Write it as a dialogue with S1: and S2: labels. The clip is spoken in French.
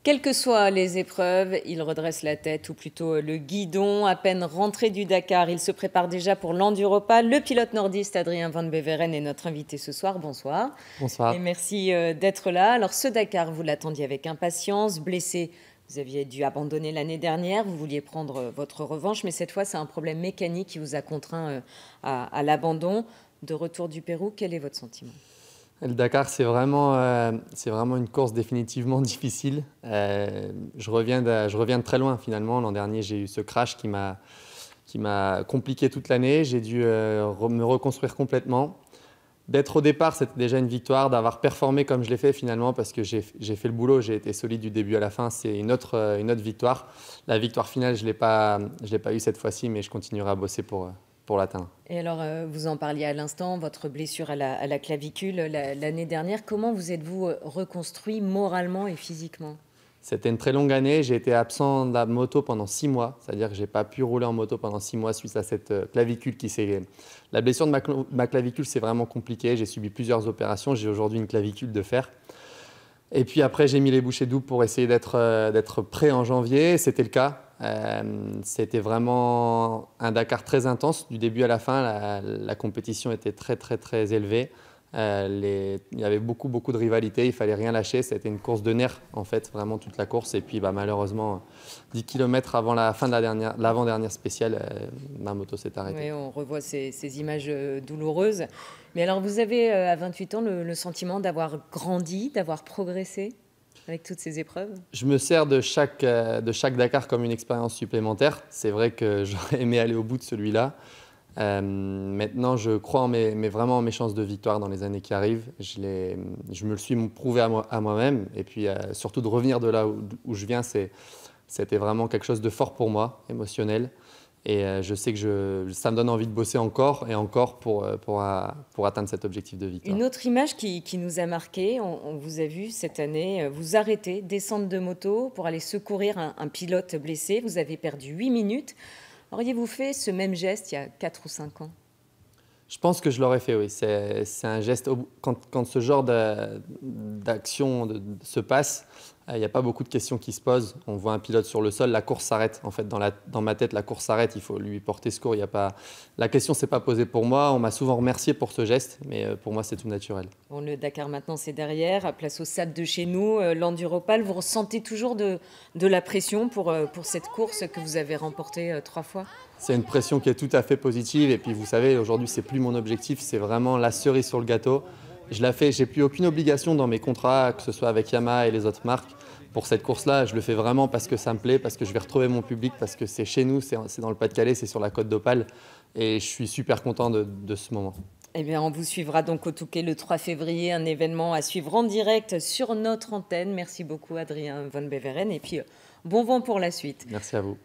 S1: Quelles que soient les épreuves, il redresse la tête, ou plutôt le guidon. À peine rentré du Dakar, il se prépare déjà pour l'Enduropa. Le pilote nordiste Adrien Van Beveren est notre invité ce soir. Bonsoir. Et
S2: Bonsoir.
S1: merci d'être là. Alors ce Dakar, vous l'attendiez avec impatience. Blessé, vous aviez dû abandonner l'année dernière. Vous vouliez prendre votre revanche, mais cette fois, c'est un problème mécanique qui vous a contraint à l'abandon. De retour du Pérou, quel est votre sentiment ?
S2: Le Dakar, c'est vraiment une course définitivement difficile. Je reviens de très loin finalement. L'an dernier, j'ai eu ce crash qui m'a compliqué toute l'année. J'ai dû me reconstruire complètement. D'être au départ, c'était déjà une victoire. D'avoir performé comme je l'ai fait finalement, parce que j'ai fait le boulot, j'ai été solide du début à la fin, c'est une autre victoire. La victoire finale, je l'ai pas eu cette fois-ci, mais je continuerai à bosser pour l'atteindre.
S1: Et alors, vous en parliez à l'instant, votre blessure à la clavicule l'année dernière. Comment vous êtes-vous reconstruit moralement et physiquement ?
S2: C'était une très longue année. J'ai été absent de la moto pendant 6 mois. C'est-à-dire que je n'ai pas pu rouler en moto pendant 6 mois suite à cette clavicule qui s'est... La blessure de ma clavicule, c'est vraiment compliqué. J'ai subi plusieurs opérations. J'ai aujourd'hui une clavicule de fer. Et puis après, j'ai mis les bouchées doubles pour essayer d'être prêt en janvier. C'était le cas. C'était vraiment un Dakar très intense. Du début à la fin, la compétition était très, très, très élevée. Il y avait beaucoup de rivalité, il fallait rien lâcher. C'était une course de nerfs, en fait, vraiment toute la course. Et puis malheureusement, 10 km avant la fin de l'avant-dernière spéciale, ma moto s'est arrêtée.
S1: Oui, on revoit ces images douloureuses. Mais alors, vous avez à 28 ans le sentiment d'avoir grandi, d'avoir progressé avec toutes ces épreuves ?
S2: Je me sers de chaque Dakar comme une expérience supplémentaire. C'est vrai que j'aurais aimé aller au bout de celui-là. Maintenant, je crois vraiment en mes chances de victoire dans les années qui arrivent. Je me le suis prouvé à moi-même. Et puis, surtout de revenir de là où je viens, c'était vraiment quelque chose de fort pour moi, émotionnel. Et je sais que ça me donne envie de bosser encore et encore pour atteindre cet objectif de victoire.
S1: Une autre image qui nous a marqué, on vous a vu cette année vous arrêter, descendre de moto pour aller secourir un pilote blessé. Vous avez perdu 8 minutes. Auriez-vous fait ce même geste il y a 4 ou 5 ans ?
S2: Je pense que je l'aurais fait, oui. C'est un geste, quand ce genre d'action se passe, il n'y a pas beaucoup de questions qui se posent. On voit un pilote sur le sol, la course s'arrête. En fait, dans ma tête, la course s'arrête, il faut lui porter secours. La question ne s'est pas posée pour moi. On m'a souvent remercié pour ce geste, mais pour moi, c'est tout naturel.
S1: Bon, le Dakar maintenant, c'est derrière. Place au SAD de chez nous, l'Enduropal. Vous ressentez toujours de la pression pour cette course que vous avez remportée 3 fois ?
S2: C'est une pression qui est tout à fait positive. Et puis, vous savez, aujourd'hui, ce n'est plus mon objectif. C'est vraiment la cerise sur le gâteau. Je la fais, j'ai plus aucune obligation dans mes contrats, que ce soit avec Yamaha et les autres marques. Pour cette course-là, je le fais vraiment parce que ça me plaît, parce que je vais retrouver mon public, parce que c'est chez nous, c'est dans le Pas-de-Calais, c'est sur la côte d'Opale. Et je suis super content de ce moment.
S1: Eh bien, on vous suivra donc au Touquet le 3 février, un événement à suivre en direct sur notre antenne. Merci beaucoup, Adrien Van Beveren. Et puis, bon vent pour la suite.
S2: Merci à vous.